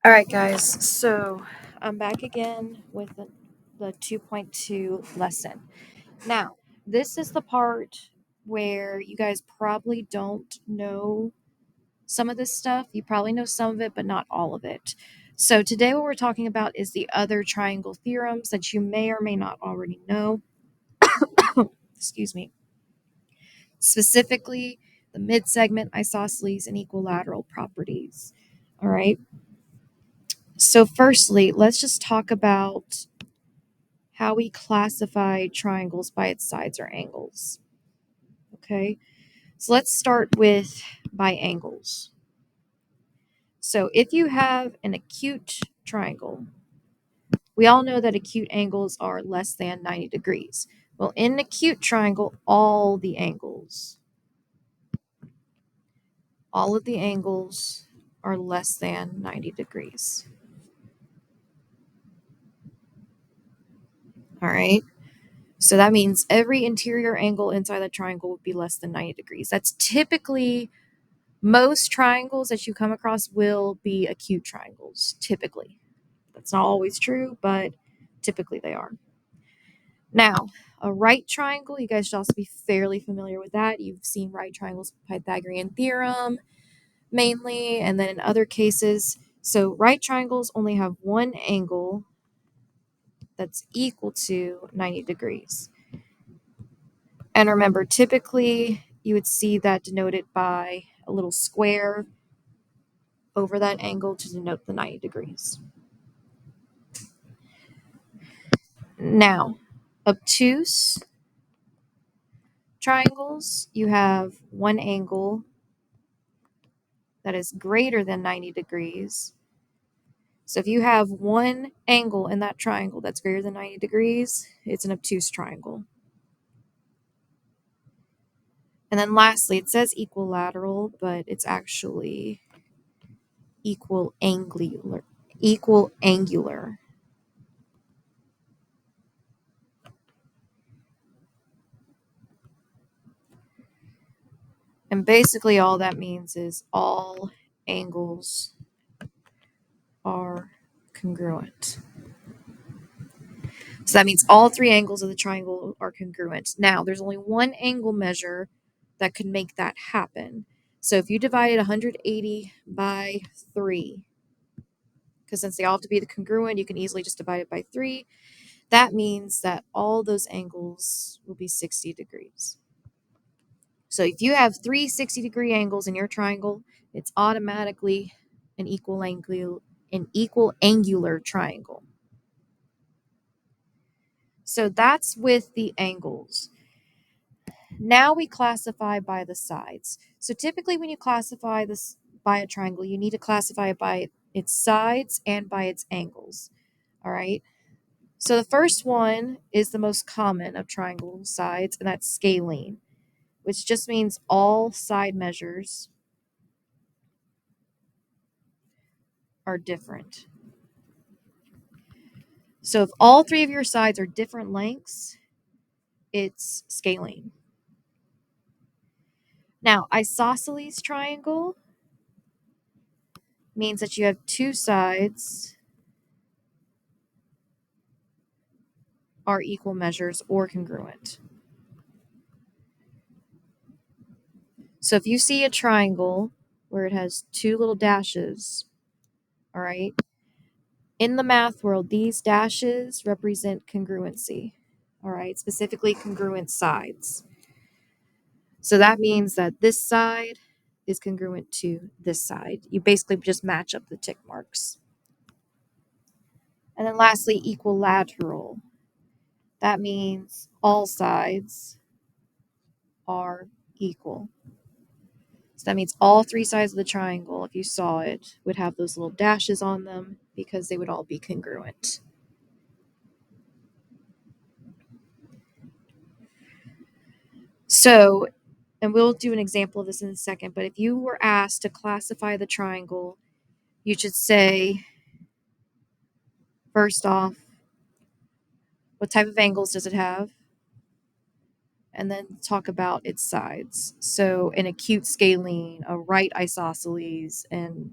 All right, guys. So I'm back again with the 2.2 lesson. Now, this is the part where you guys probably don't know some of this stuff. You probably know some of it, but not all of it. So today, what we're talking about is the other triangle theorems that you may or may not already know. Excuse me. Specifically, the mid-segment isosceles and equilateral properties. All right. So, firstly, let's just talk about how we classify triangles by its sides or angles. Okay, so let's start with by angles. So if you have an acute triangle, we all know that acute angles are less than 90 degrees. Well, in an acute triangle, all of the angles are less than 90 degrees. All right. So that means every interior angle inside the triangle would be less than 90 degrees. That's typically most triangles that you come across will be acute triangles, typically. That's not always true, but typically they are. Now, a right triangle, you guys should also be fairly familiar with that. You've seen right triangles, Pythagorean theorem mainly, and then in other cases. So, right triangles only have one angle that's equal to 90 degrees. And remember, typically you would see that denoted by a little square over that angle to denote the 90 degrees. Now, obtuse triangles, you have one angle that is greater than 90 degrees. So if you have one angle in that triangle that's greater than 90 degrees, it's an obtuse triangle. And then lastly, it says equilateral, but it's actually equal angular. Equal angular. And basically all that means is all angles are congruent. So that means all three angles of the triangle are congruent. Now, there's only one angle measure that could make that happen. So if you divided 180 by 3, because since they all have to be the congruent, you can easily just divide it by 3. That means that all those angles will be 60 degrees. So if you have three 60-degree angles in your triangle, it's automatically an equal angular triangle. So that's with the angles. Now we classify by the sides. So typically when you classify this by a triangle, you need to classify it by its sides and by its angles. All right. So the first one is the most common of triangle sides, and that's scalene, which just means all side measures are different. So if all three of your sides are different lengths, it's scalene. Now, isosceles triangle means that you have two sides are equal measures or congruent. So if you see a triangle where it has two little dashes, all right, in the math world, these dashes represent congruency, all right, specifically congruent sides. So that means that this side is congruent to this side. You basically just match up the tick marks. And then lastly, equilateral. That means all sides are equal. So that means all three sides of the triangle, if you saw it, would have those little dashes on them because they would all be congruent. So, and we'll do an example of this in a second, but if you were asked to classify the triangle, you should say, first off, what type of angles does it have? And then talk about its sides. So, an acute scalene, a right isosceles, and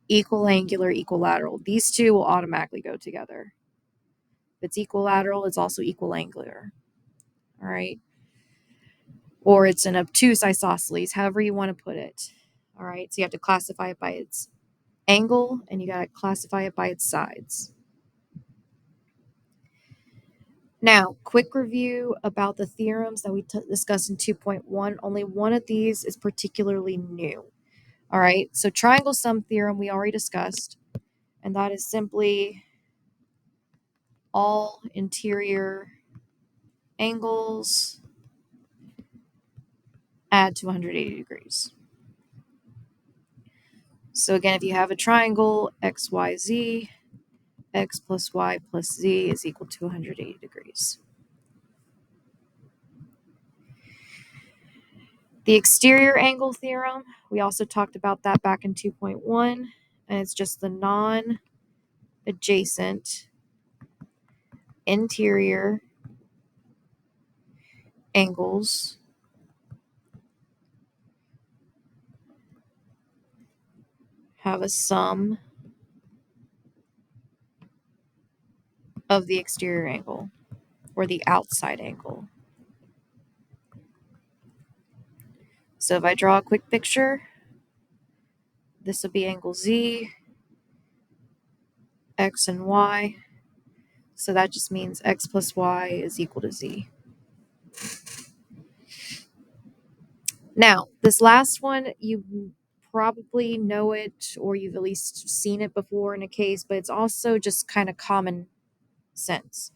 equiangular, equilateral. These two will automatically go together. If it's equilateral, it's also equiangular. All right. Or it's an obtuse isosceles, however you want to put it. All right. So you have to classify it by its angle and you got to classify it by its sides. Now, quick review about the theorems that we discussed in 2.1. Only one of these is particularly new. All right. So triangle sum theorem we already discussed, and that is simply all interior angles add to 180 degrees. So again, if you have a triangle XYZ, x plus y plus z is equal to 180 degrees. The exterior angle theorem, we also talked about that back in 2.1, and it's just the non-adjacent interior angles have a sum of the exterior angle or the outside angle. So if I draw a quick picture, this will be angle Z, X and Y. So that just means X plus Y is equal to Z. Now, this last one, you probably know it or you've at least seen it before in a case, but it's also just kind of common sense.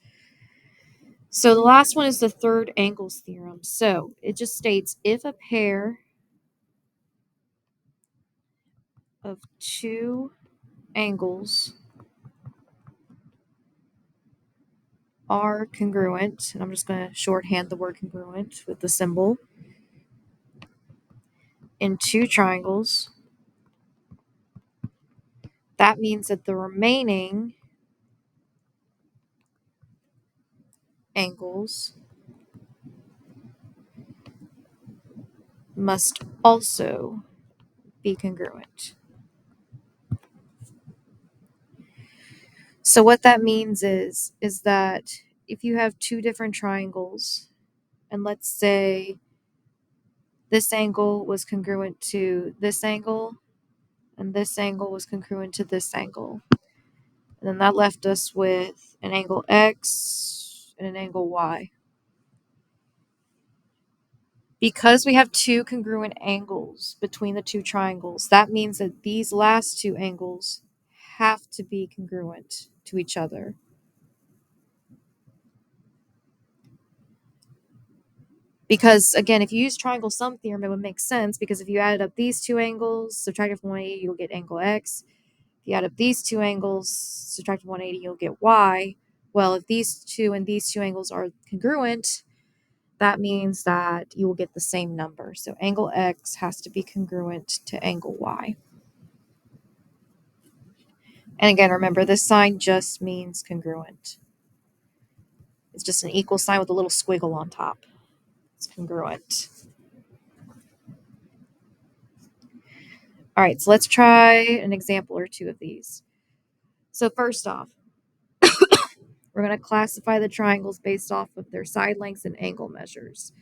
So the last one is the third angles theorem. So it just states if a pair of two angles are congruent, and I'm just going to shorthand the word congruent with the symbol, in two triangles, that means that the remaining angles must also be congruent. So what that means is that if you have two different triangles, and let's say this angle was congruent to this angle, and this angle was congruent to this angle, and then that left us with an angle X and an angle Y. Because we have two congruent angles between the two triangles, that means that these last two angles have to be congruent to each other. Because again, if you use triangle sum theorem, it would make sense because if you added up these two angles, subtracted from 180, you'll get angle X. If you add up these two angles, subtract from 180, you'll get Y. Well, if these two and these two angles are congruent, that means that you will get the same number. So angle X has to be congruent to angle Y. And again, remember, this sign just means congruent. It's just an equal sign with a little squiggle on top. It's congruent. All right, so let's try an example or two of these. So first off, we're going to classify the triangles based off of their side lengths and angle measures.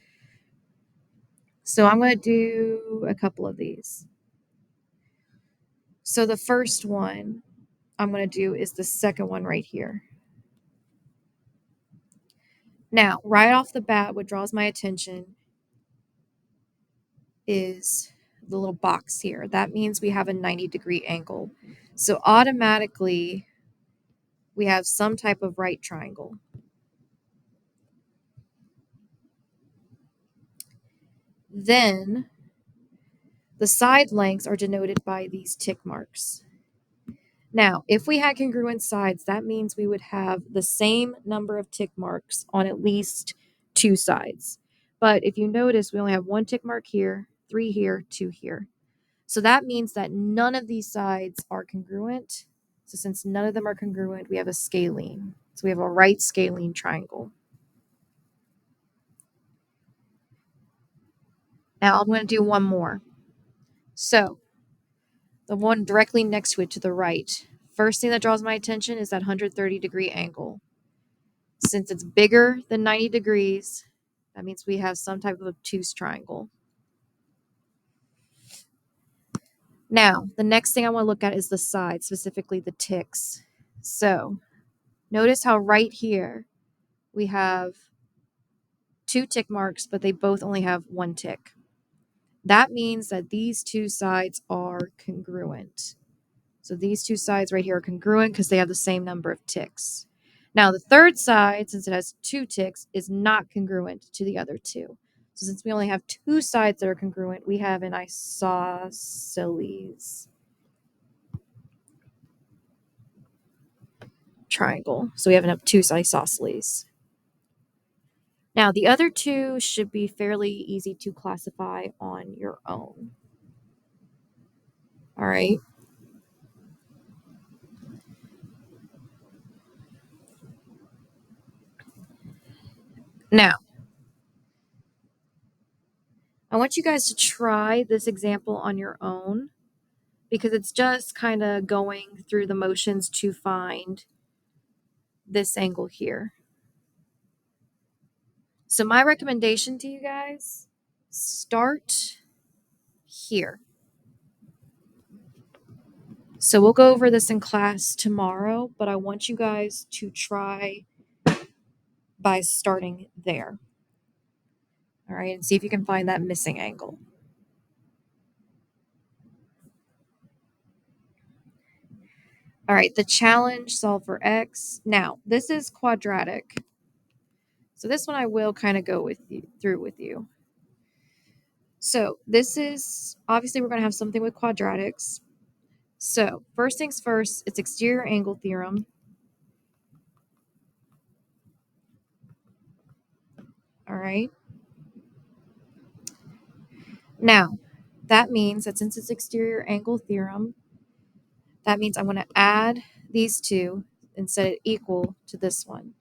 So I'm going to do a couple of these. So the first one I'm going to do is the second one right here. Now, right off the bat, what draws my attention is the little box here. That means we have a 90-degree angle. So automatically, we have some type of right triangle. Then, the side lengths are denoted by these tick marks. Now, if we had congruent sides, that means we would have the same number of tick marks on at least two sides. But if you notice, we only have one tick mark here, 3 here, 2 here. So that means that none of these sides are congruent. So since none of them are congruent, we have a scalene. So we have a right scalene triangle. Now I'm going to do one more. So the one directly next to it to the right. First thing that draws my attention is that 130-degree angle. Since it's bigger than 90 degrees, that means we have some type of obtuse triangle. Now, the next thing I want to look at is the side, specifically the ticks. So, notice how right here we have 2 tick marks, but they both only have 1 tick. That means that these 2 sides are congruent. So these 2 sides right here are congruent because they have the same number of ticks. Now the third side, since it has 2 ticks, is not congruent to the other 2. So since we only have 2 sides that are congruent, we have an isosceles triangle. So we have an obtuse isosceles. Now the other 2 should be fairly easy to classify on your own. All right. Now, I want you guys to try this example on your own because it's just kind of going through the motions to find this angle here. So my recommendation to you guys, start here. So we'll go over this in class tomorrow, but I want you guys to try by starting there. All right, and see if you can find that missing angle. All right, the challenge, solve for x. Now, this is quadratic. So this one I will kind of go through with you. So this is, obviously we're going to have something with quadratics. So first things first, it's exterior angle theorem. All right. Now, that means that since it's exterior angle theorem, that means I'm going to add these 2 and set it equal to this one.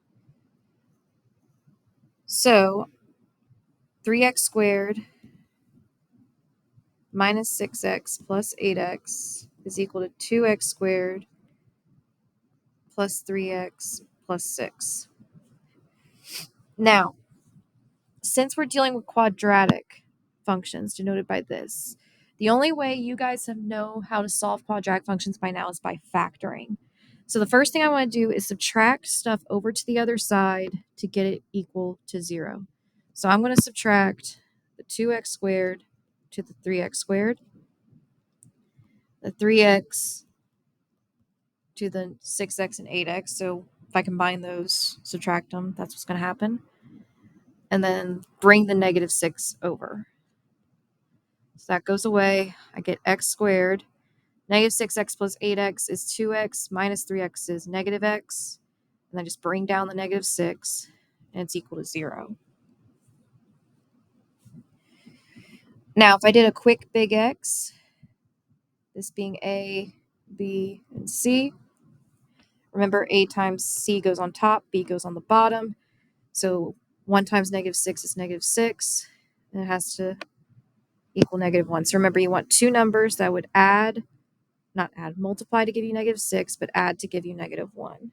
So 3x squared minus 6x plus 8x is equal to 2x squared plus 3x plus 6. Now, since we're dealing with quadratic functions denoted by this, the only way you guys know how to solve quadratic functions by now is by factoring. So the first thing I want to do is subtract stuff over to the other side to get it equal to 0. So I'm going to subtract the 2x squared to the 3x squared, the 3x to the 6x and 8x. So if I combine those, subtract them, that's what's going to happen. And then bring the negative 6 over. So that goes away. I get x squared. Negative 6x plus 8x is 2x minus 3x is negative x. And then just bring down the negative 6, and it's equal to 0. Now, if I did a quick big X, this being A, B, and C, remember A times C goes on top, B goes on the bottom. So 1 times negative 6 is negative 6, and it has to equal negative 1. So remember, you want 2 numbers that would multiply to give you negative 6, but add to give you negative 1,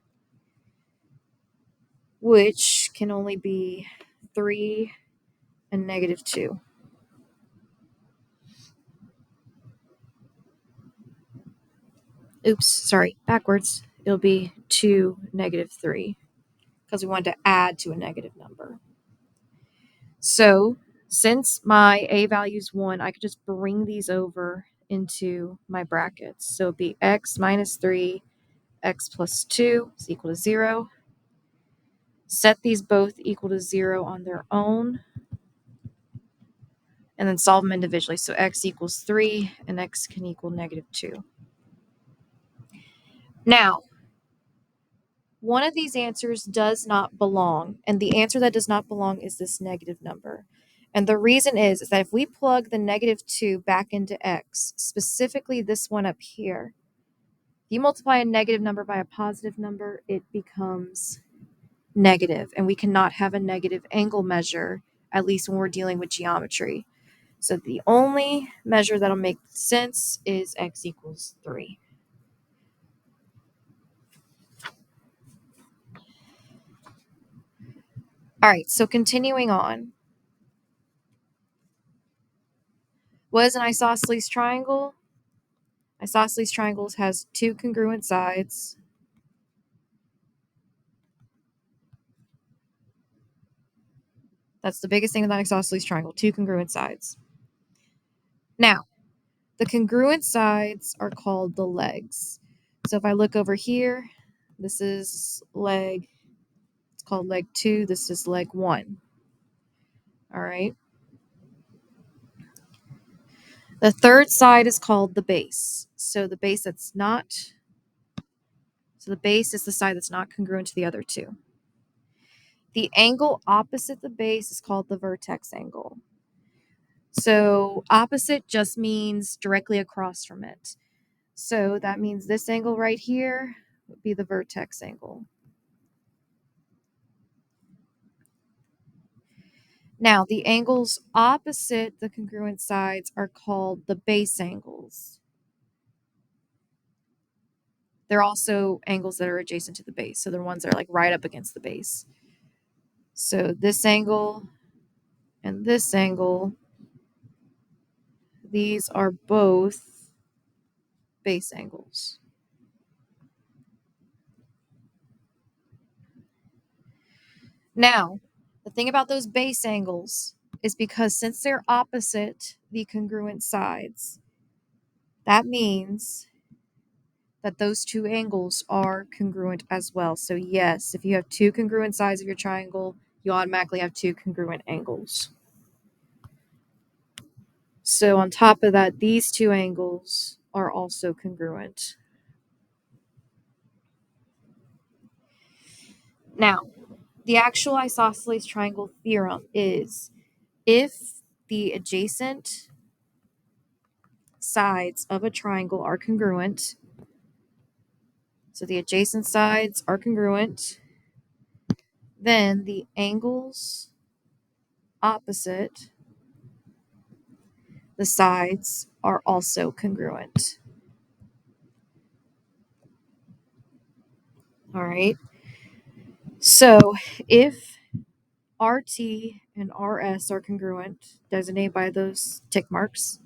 which can only be 3 and negative 2. Oops, sorry, backwards. It'll be 2, negative 3, because we want to add to a negative number. So since my A value is 1, I could just bring these over into my brackets. So it'd be x minus 3, x plus 2 is equal to 0. Set these both equal to 0 on their own, and then solve them individually. So x equals 3, and x can equal negative 2. Now, one of these answers does not belong, and the answer that does not belong is this negative number. And the reason is that if we plug the negative 2 back into x, specifically this one up here, if you multiply a negative number by a positive number, it becomes negative, and we cannot have a negative angle measure, at least when we're dealing with geometry. So the only measure that'll make sense is x equals 3. All right, so continuing on. What is an isosceles triangle? Isosceles triangles has two congruent sides. That's the biggest thing about isosceles triangle, two congruent sides. Now, the congruent sides are called the legs. So if I look over here, this is leg, it's called leg 2, this is leg 1. All right. The third side is called the base. So the base is the side that's not congruent to the other two. The angle opposite the base is called the vertex angle. So opposite just means directly across from it. So that means this angle right here would be the vertex angle. Now, the angles opposite the congruent sides are called the base angles. They're also angles that are adjacent to the base. So they're ones that are like right up against the base. So this angle and this angle, these are both base angles. Now, the thing about those base angles is because since they're opposite the congruent sides, that means that those two angles are congruent as well. So yes, if you have two congruent sides of your triangle, you automatically have two congruent angles. So on top of that, these two angles are also congruent. Now, the actual isosceles triangle theorem is if the adjacent sides of a triangle are congruent, so the adjacent sides are congruent, then the angles opposite the sides are also congruent. All right. So if RT and RS are congruent, designated by those tick marks,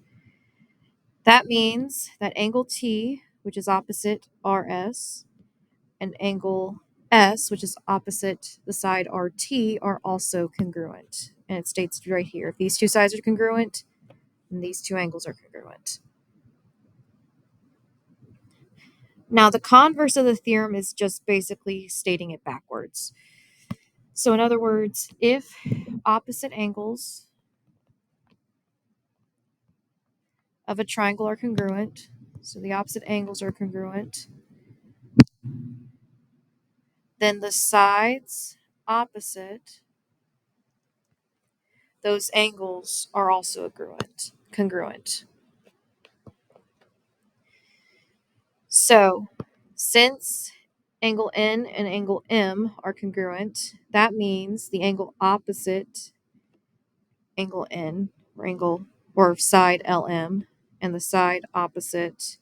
that means that angle T, which is opposite RS, and angle S, which is opposite the side RT, are also congruent. And it states right here, if these two sides are congruent, then these two angles are congruent. Now, the converse of the theorem is just basically stating it backwards. So in other words, if opposite angles of a triangle are congruent, so the opposite angles are congruent, then the sides opposite those angles are also congruent. So since angle N and angle M are congruent, that means the angle opposite angle N or side LM and the side opposite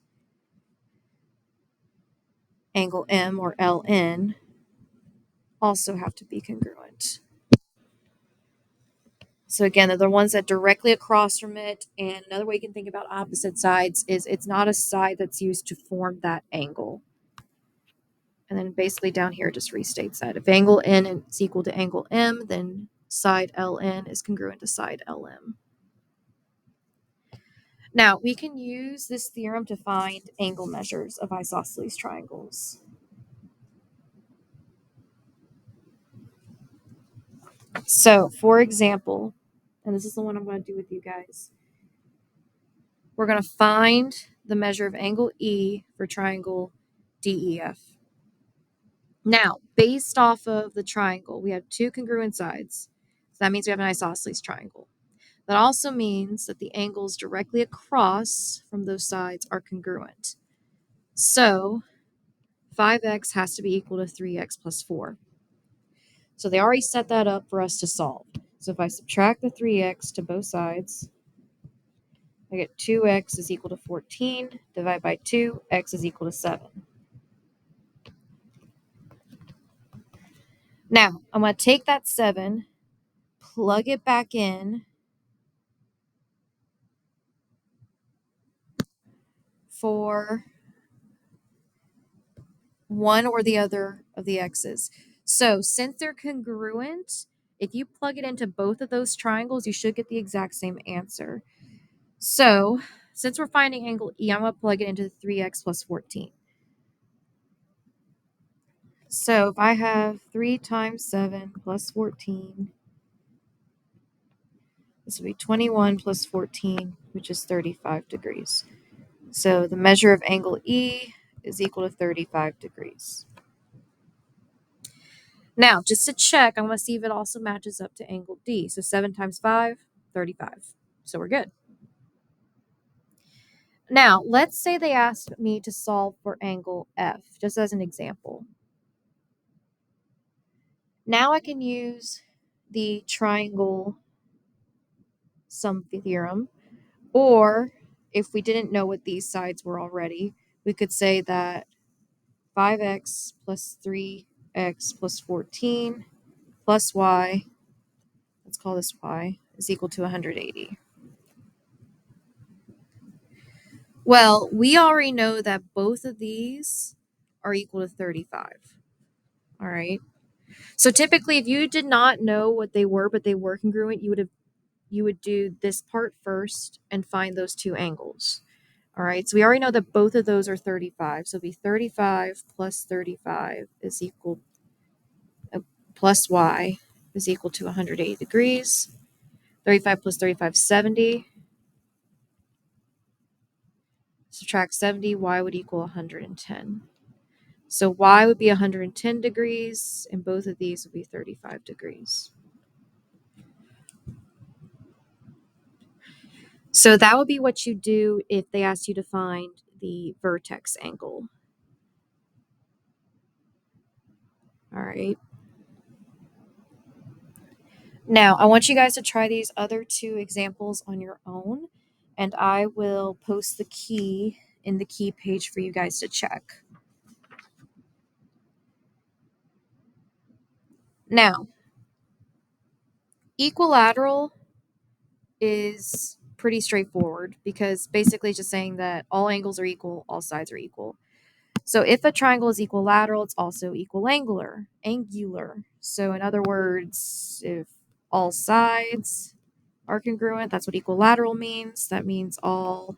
angle M or LN also have to be congruent. So again, they're the ones that directly across from it. And another way you can think about opposite sides is it's not a side that's used to form that angle. And then basically down here it just restates that. If angle N is equal to angle M, then side LN is congruent to side LM. Now, we can use this theorem to find angle measures of isosceles triangles. So, for example, and this is the one I'm going to do with you guys, we're going to find the measure of angle E for triangle DEF. Now, based off of the triangle, we have two congruent sides. So that means we have an isosceles triangle. That also means that the angles directly across from those sides are congruent. So 5x has to be equal to 3x plus 4. So they already set that up for us to solve. So if I subtract the 3x to both sides, I get 2x is equal to 14, divide by 2, x is equal to 7. Now, I'm going to take that 7, plug it back in for one or the other of the x's. So since they're congruent, if you plug it into both of those triangles, you should get the exact same answer. So since we're finding angle E, I'm going to plug it into 3x plus 14. So if I have 3 times 7 plus 14, this would be 21 plus 14, which is 35 degrees. So the measure of angle E is equal to 35 degrees. Now, just to check, I'm going to see if it also matches up to angle D. So 7 times 5, 35. So we're good. Now, let's say they asked me to solve for angle F, just as an example. Now I can use the triangle sum theorem, or if we didn't know what these sides were already, we could say that 5x plus 3x plus 14 plus y, let's call this y, is equal to 180. Well, we already know that both of these are equal to 35. All right. So typically, if you did not know what they were, but they were congruent, you would do this part first and find those two angles. All right. So we already know that both of those are 35. So it'll be 35 plus 35 is equal plus y is equal to 180 degrees. 35 plus 35 is 70. Subtract 70, y would equal 110. So y would be 110 degrees, and both of these would be 35 degrees. So that would be what you do if they asked you to find the vertex angle. All right. Now, I want you guys to try these other two examples on your own, and I will post the key in the key page for you guys to check. Now, equilateral is pretty straightforward because basically it's just saying that all angles are equal, all sides are equal. So if a triangle is equilateral, it's also equiangular. So in other words, if all sides are congruent, that's what equilateral means. That means all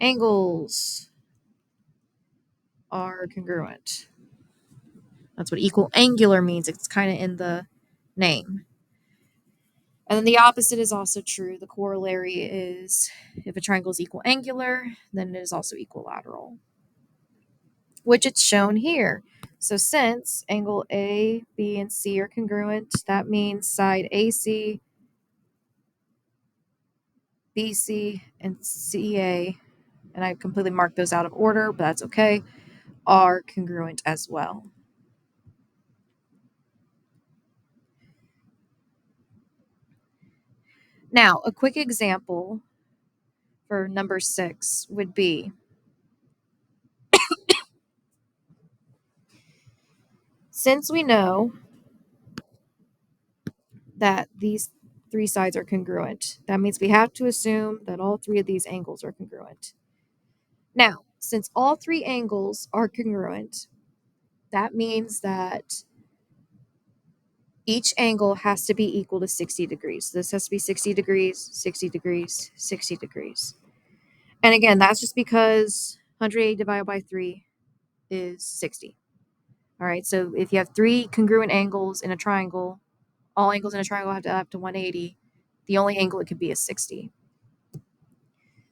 angles are congruent. That's what equiangular means. It's kind of in the name. And then the opposite is also true. The corollary is if a triangle is equiangular, then it is also equilateral, which it's shown here. So since angle A, B, and C are congruent, that means side AC, BC, and CA, and I completely marked those out of order, but that's okay, are congruent as well. Now, a quick example for number 6 would be since we know that these three sides are congruent, that means we have to assume that all three of these angles are congruent. Now, since all three angles are congruent, that means that each angle has to be equal to 60 degrees. This has to be 60 degrees, 60 degrees, 60 degrees. And again, that's just because 180 divided by 3 is 60. All right, so if you have three congruent angles in a triangle, all angles in a triangle have to add up to 180. The only angle it could be is 60.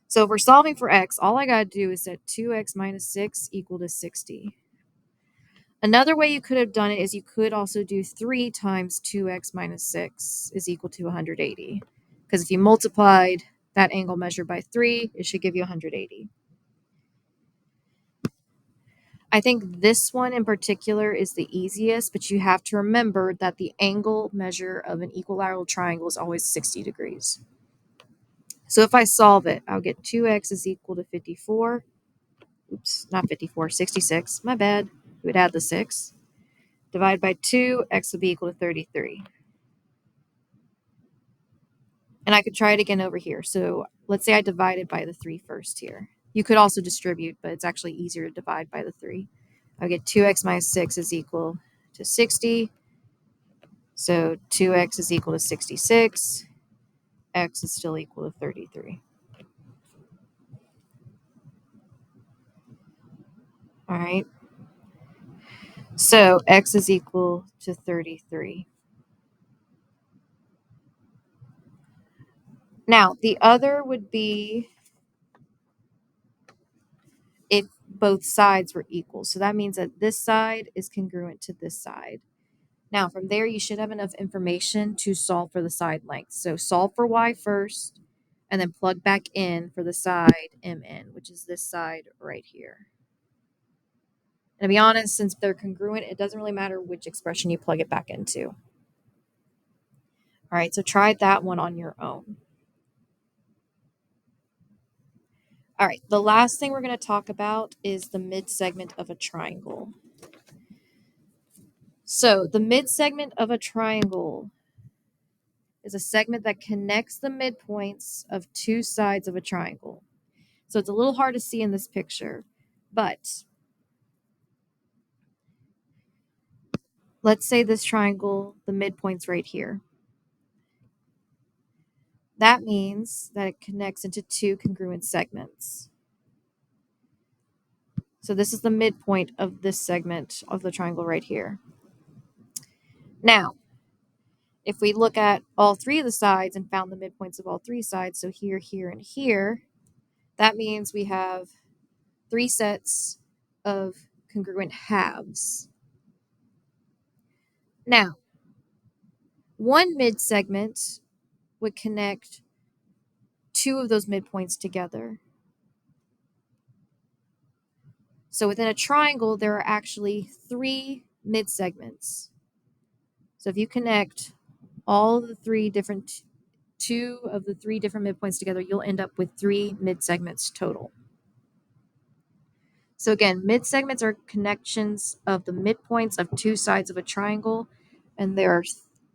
So if we're solving for x, all I got to do is set 2x minus 6 equal to 60. Another way you could have done it is you could also do 3 times 2x minus 6 is equal to 180. Because if you multiplied that angle measured by 3, it should give you 180. I think this one in particular is the easiest, but you have to remember that the angle measure of an equilateral triangle is always 60 degrees. So if I solve it, I'll get 2x is equal to 54. Oops, not 54, 66. My bad. We would add the 6. Divide by 2, x would be equal to 33. And I could try it again over here. So let's say I divided by the 3 first here. You could also distribute, but it's actually easier to divide by the 3. I get 2x minus 6 is equal to 60. So 2x is equal to 66. X is still equal to 33. All right. So x is equal to 33. Now, the other would be if both sides were equal. So that means that this side is congruent to this side. Now, from there, you should have enough information to solve for the side length. So solve for y first, and then plug back in for the side mn, which is this side right here. And to be honest, since they're congruent, it doesn't really matter which expression you plug it back into. All right, so try that one on your own. All right, the last thing we're going to talk about is the mid-segment of a triangle. So the mid-segment of a triangle is a segment that connects the midpoints of two sides of a triangle. So it's a little hard to see in this picture, but let's say this triangle, the midpoint's right here. That means that it connects into two congruent segments. So this is the midpoint of this segment of the triangle right here. Now, if we look at all three of the sides and found the midpoints of all three sides, so here, here, and here, that means we have three sets of congruent halves. Now, one mid-segment would connect two of those midpoints together. So within a triangle, there are actually three mid-segments. So if you connect all the two of the three different midpoints together, you'll end up with three mid-segments total. So again, mid-segments are connections of the midpoints of two sides of a triangle, and there are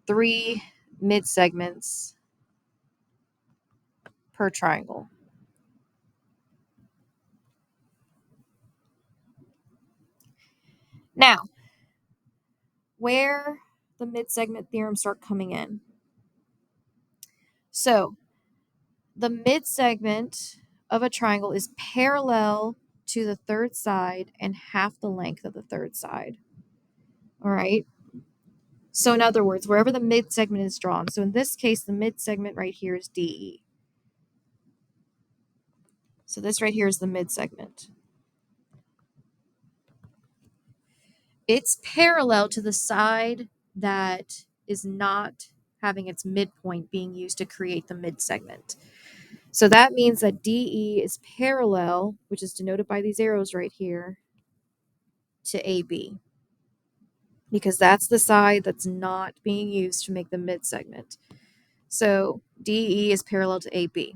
three mid-segments per triangle. Now, where the mid-segment theorems start coming in. So, the mid-segment of a triangle is parallel to the third side and half the length of the third side. All right. So in other words, wherever the mid-segment is drawn, so in this case, the mid-segment right here is DE. So this right here is the mid-segment. It's parallel to the side that is not having its midpoint being used to create the mid-segment. So that means that DE is parallel, which is denoted by these arrows right here, to AB. Because that's the side that's not being used to make the mid-segment. So DE is parallel to AB.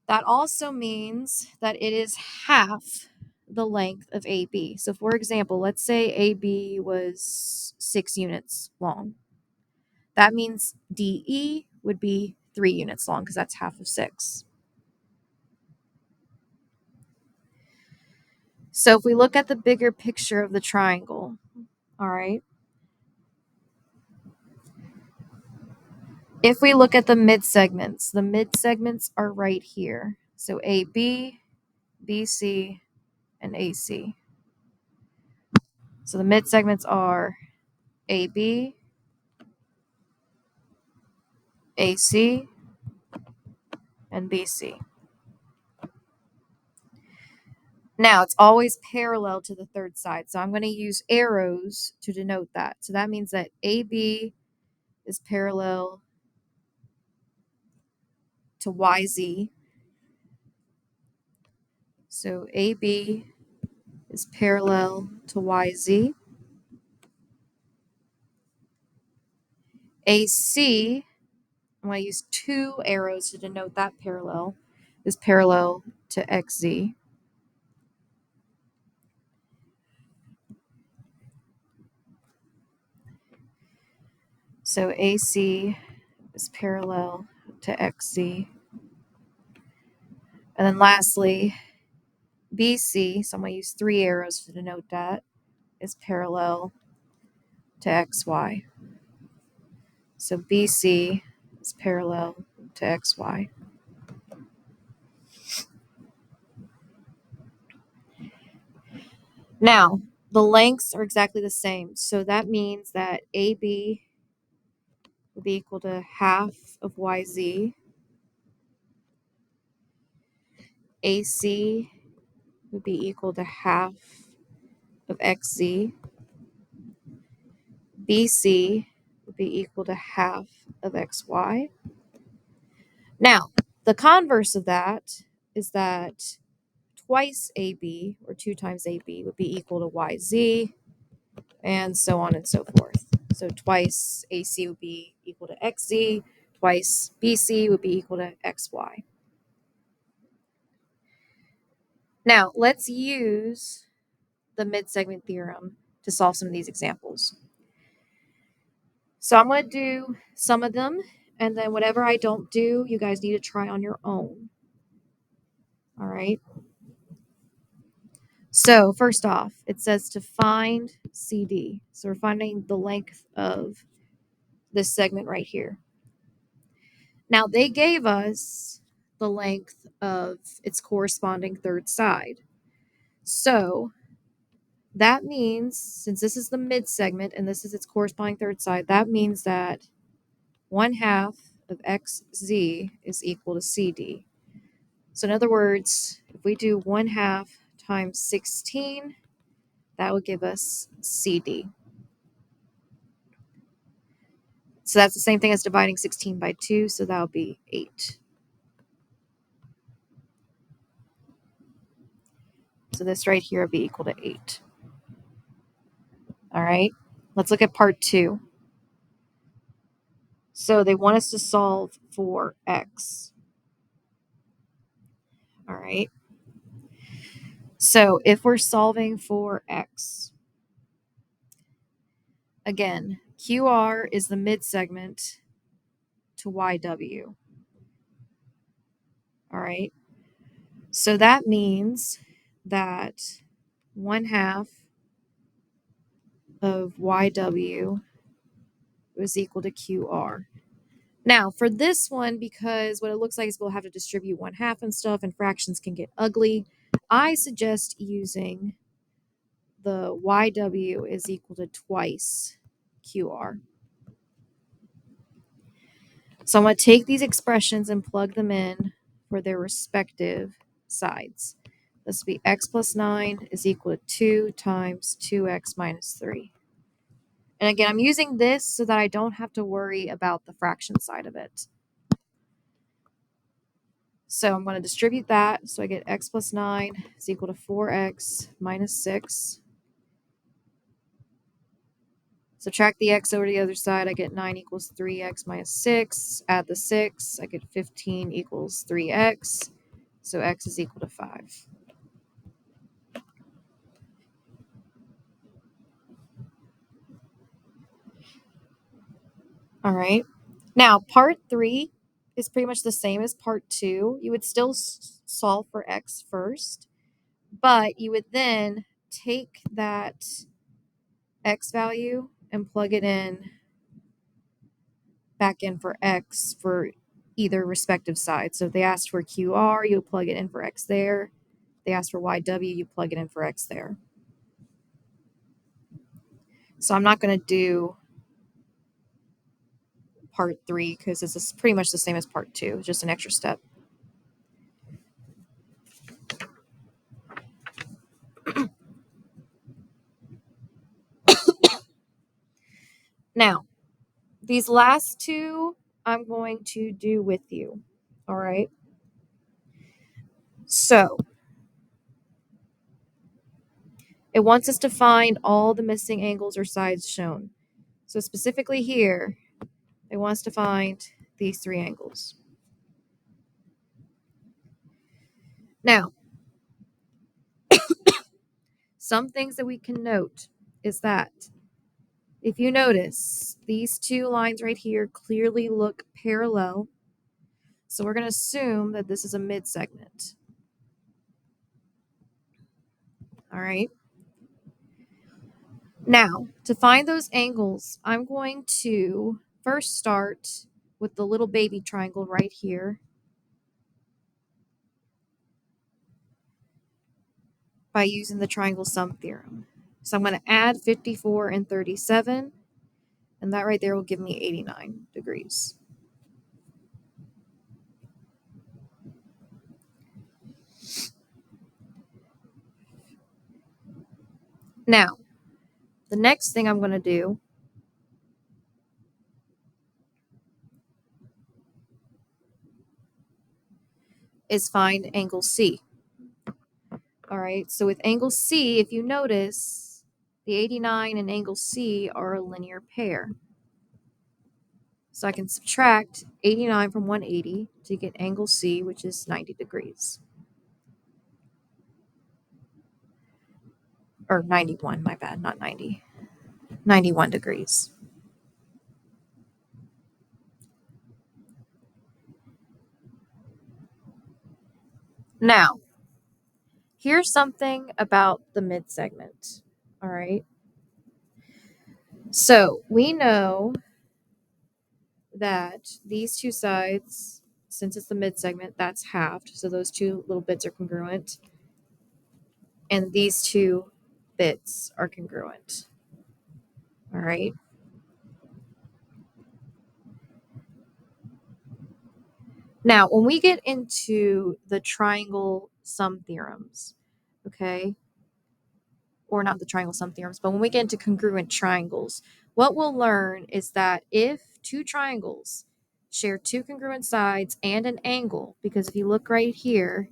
That also means that it is half the length of AB. So for example, let's say AB was 6 units long. That means DE would be 3 units long because that's half of 6. So if we look at the bigger picture of the triangle, all right, if we look at the mid-segments are right here. So AB, BC, and AC. So the mid-segments are AB, AC, and BC. Now, it's always parallel to the third side, so I'm going to use arrows to denote that. So that means that AB is parallel to YZ. So AB is parallel to YZ. AC, I'm going to use 2 arrows to denote that parallel is parallel to XZ. So AC is parallel to XZ. And then lastly, BC, so I'm going to use 3 arrows to denote that, is parallel to XY. So BC is parallel to XY. Now, the lengths are exactly the same. So that means that AB will be equal to half of YZ. AC would be equal to half of XZ. BC would be equal to half of XY. Now, the converse of that is that twice AB, or 2 times AB, would be equal to YZ, and so on and so forth. So twice AC would be equal to XZ, twice BC would be equal to XY. Now, let's use the mid-segment theorem to solve some of these examples. So I'm going to do some of them, and then whatever I don't do, you guys need to try on your own. All right. So first off, it says to find CD. So we're finding the length of this segment right here. Now they gave us the length of its corresponding third side. So that means, since this is the mid segment and this is its corresponding third side, that means that 1/2 of XZ is equal to CD. So in other words, if we do 1/2 times 16, that would give us CD. So that's the same thing as dividing 16 by 2, so that would be 8. So this right here would be equal to 8. All right, let's look at part 2. So they want us to solve for x. All right. So if we're solving for x, again, QR is the mid segment to YW. All right. So that means that 1/2 of YW is equal to QR. Now, for this one, because what it looks like is we'll have to distribute 1/2 and stuff, and fractions can get ugly, I suggest using the YW is equal to twice QR. So I'm going to take these expressions and plug them in for their respective sides. This will be x plus 9 is equal to 2 times 2x minus 3. And again, I'm using this so that I don't have to worry about the fraction side of it. So I'm going to distribute that. So I get x plus 9 is equal to 4x minus 6. Subtract the x over to the other side. I get 9 equals 3x minus 6. Add the 6. I get 15 equals 3x. So x is equal to 5. All right. Now, part 3 is pretty much the same as part 2. You would still solve for x first, but you would then take that x value and plug it in back in for x for either respective side. So if they asked for QR, you plug it in for x there. If they asked for YW, you plug it in for x there. So I'm not going to do part 3 because this is pretty much the same as part 2. It's just an extra step. Now, these last 2 I'm going to do with you. All right. So it wants us to find all the missing angles or sides shown. So specifically here, it wants to find these three angles. Now, some things that we can note is that if you notice, these two lines right here clearly look parallel. So we're going to assume that this is a mid-segment. All right. Now, to find those angles, I'm going to first start with the little baby triangle right here by using the triangle sum theorem. So I'm going to add 54 and 37, and that right there will give me 89 degrees. Now, the next thing I'm going to do is find angle C. All right, so with angle C, if you notice, the 89 and angle C are a linear pair. So I can subtract 89 from 180 to get angle C, which is 90 degrees. Or 91, my bad, not 90. 91 degrees. Now, here's something about the mid-segment, all right? So we know that these two sides, since it's the mid-segment, that's halved. So those two little bits are congruent. And these two bits are congruent, all right? Now, when we get into the triangle sum theorems, okay, or not the triangle sum theorems, but when we get into congruent triangles, what we'll learn is that if two triangles share two congruent sides and an angle, because if you look right here,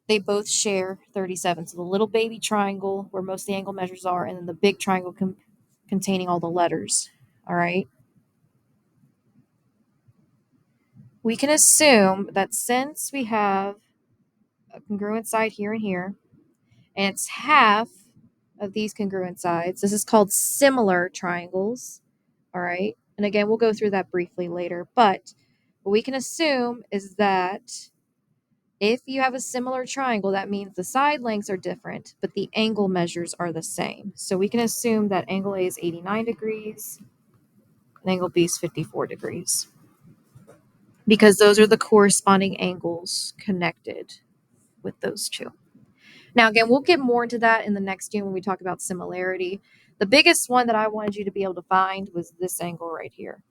they both share 37. So the little baby triangle where most of the angle measures are, and then the big triangle containing all the letters, all right? We can assume that since we have a congruent side here and here, and it's half of these congruent sides. This is called similar triangles, all right? And again, we'll go through that briefly later, but what we can assume is that if you have a similar triangle, that means the side lengths are different, but the angle measures are the same. So we can assume that angle A is 89 degrees and angle B is 54 degrees because those are the corresponding angles connected with those two. Now, again, we'll get more into that in the next unit when we talk about similarity. The biggest one that I wanted you to be able to find was this angle right here.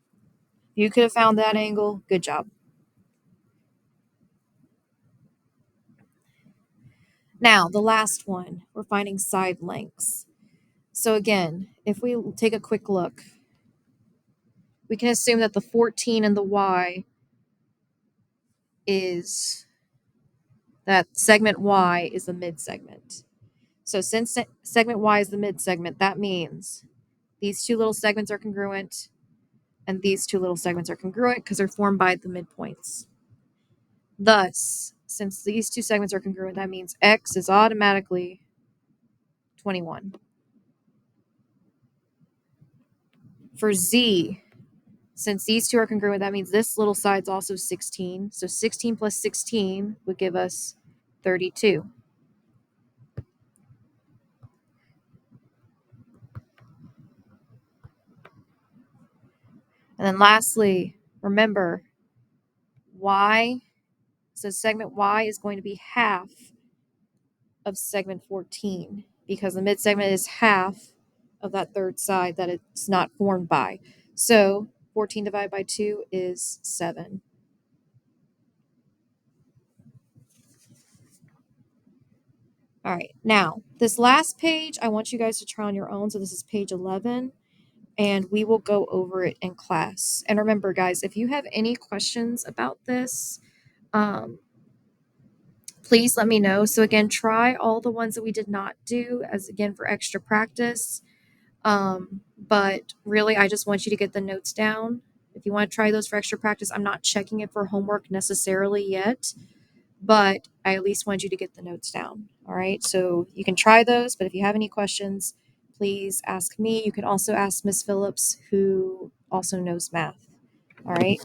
You could have found that angle. Good job. Now, the last one, we're finding side lengths. So again, if we take a quick look, we can assume that the 14 and the y is, that segment y is the mid-segment. So since segment y is the mid-segment, that means these two little segments are congruent, and these two little segments are congruent because they're formed by the midpoints. Thus, since these two segments are congruent, that means x is automatically 21. For z, since these two are congruent, that means this little side's also 16. So 16 plus 16 would give us 32. And then lastly, remember, y, so segment y is going to be half of segment 14 because the mid-segment is half of that third side that it's not formed by. So 14 divided by 2 is 7. All right, now this last page, I want you guys to try on your own. So this is page 11, and we will go over it in class. And remember, guys, if you have any questions about this, please let me know. So again, try all the ones that we did not do as again for extra practice. But really, I just want you to get the notes down. If you want to try those for extra practice, I'm not checking it for homework necessarily yet, but I at least want you to get the notes down. All right. So you can try those, but if you have any questions, please ask me. You can also ask Miss Phillips, who also knows math. All right.